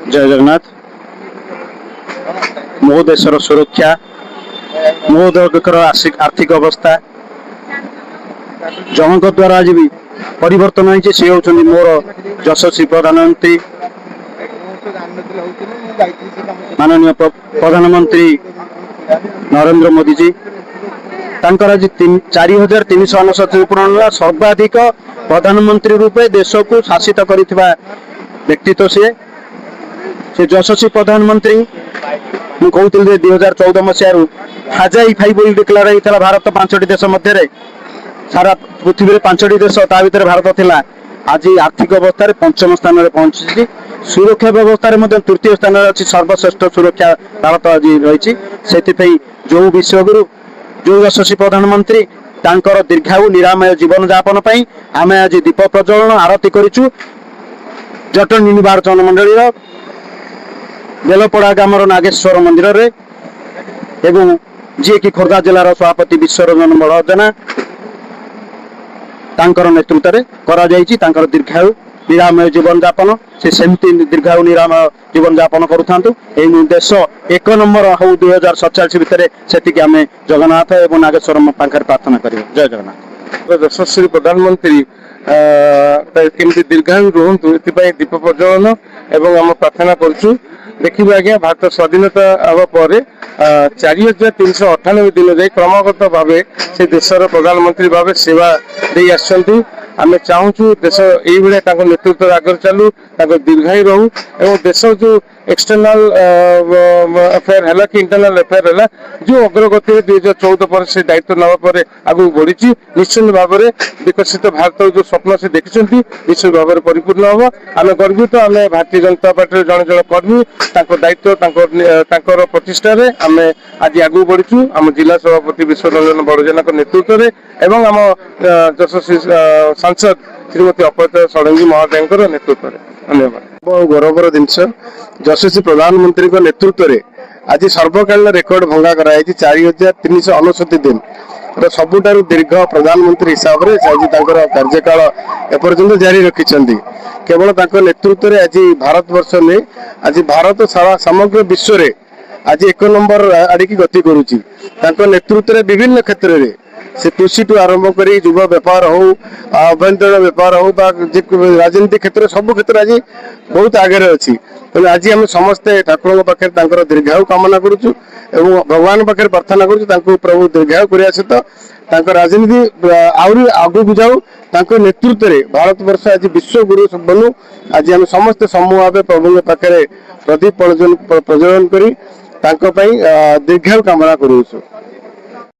जय जगन्नाथ। मो देशर सुरक्षा, मो देशर आर्थिक अवस्था जनक द्वारा आज भी परिवर्तन होती सी होती मोर यशस्वी प्रधानमंत्री माननीय प्रधानमंत्री नरेंद्र मोदी जी। आज 4369 पूर्ण सर्वाधिक प्रधानमंत्री रूपे देश को शासित करिथिबा व्यक्तित्व से यशस्वी प्रधानमंत्री कहते 2014 मसीह हाजाई फाइव बोली डिक्लेयर होता भारत 5टी देश मध्य सारा पृथ्वी 5टी देश ता भीतर भारत थिला। आज आर्थिक अवस्था पंचम स्थान में पहुंची, सुरक्षा व्यवस्था तृतीय स्थान अच्छी सर्वश्रेष्ठ सुरक्षा भारत आज रही। से जो विश्वगुरु जो यशस्वी प्रधानमंत्री तांकर दीर्घायु निरामय जीवन यापन पर आम आज दीप प्रज्वलन आरती करूँ जटनी निर्वाचन मंडली बेलपड़ा ग्रामर नागेश्वर मंदिर रे एवं जी कि खोर्धा जिलार सभापति विश्वरंजन बड़जना तांकर नेतृत्व में करा जायछि। तांकर दीर्घायु निरामय जीवन यापन से सेमती दीर्घायु निरामय जीवन यापन करूथांतु। एई देश एक नंबर हो 2047 भितर सेतिक आमे जगन्नाथ एवं नागेश्वर पाखर प्रार्थना करियो। जय जगन्नाथ। यशस्वी प्रधानमंत्री केमती दीर्घायु रुहतु एथिपाई दीप प्रज्वलन एवं आम प्रार्थना करूँ। देखिए आज्ञा भारत स्वाधीनता हवा पर 4398 दिन जाए क्रमगत भाव से देशर प्रधानमंत्री भाव सेवा दे आसछंती। आमे चाहूँ देश ये नेतृत्व आगे चलू दीर्घायु रहू एवं देश जो एक्सटर्नाल अफेयर है कि इंटरनाल अफेयर है जो अग्रगति 2014 पर से दायित्व नवा पर आगू बढ़ी निश्चित भाव में विकसित भारत जो स्वप्न से देखते निश्चित भाव में परिपूर्ण हम। आम गर्वित आम भारतीय जनता पार्टी जन जन कर्मी दायित्व प्रतिष्ठा आम आज आगू बढ़ी आम जिला सभापति विश्वरंजन बड़जना नेतृत्व में एवं आम यशस्वी सांसद श्रीमती अपराजिता षडंगी महोदय नेतृत्व में। धन्यवाद। गौरवर जिनस यशस्वी प्रधानमंत्री नेतृत्व में आज सर्वकालीन रेकर्ड भंगा कराई 4369 दिन सबुठारु दीर्घ प्रधानमंत्री हिसाब से आज कार्यकाल एपर्यंत जारी रखिंट। केवल नेतृत्व में आज भारत वर्ष में आज भारत सारा समग्र विश्व में आज एक नंबर आड़िकी गति करुच्ची। नेतृत्व में विभिन्न क्षेत्र में से कृषि टू आरंभ कर युव व्यापार हो आभ्यंतरण व्यापार हो राजनीति क्षेत्र सब क्षेत्र आज बहुत आगे अच्छी। तेनाली आज आम समस्ते ठाकुर पाखे दीर्घायु कामना करुचु एवं भगवान पाखे प्रार्थना करूँ प्रभु दीर्घायु करने सहित राजनीति आहरी आगू जाऊ नेतृत्व में भारत वर्ष आज विश्व गुरु बनू। आज आम समस्ते समूह भाव प्रभु पाखे प्रदीप प्रज्वलन कर दीर्घायु कामना करूँ।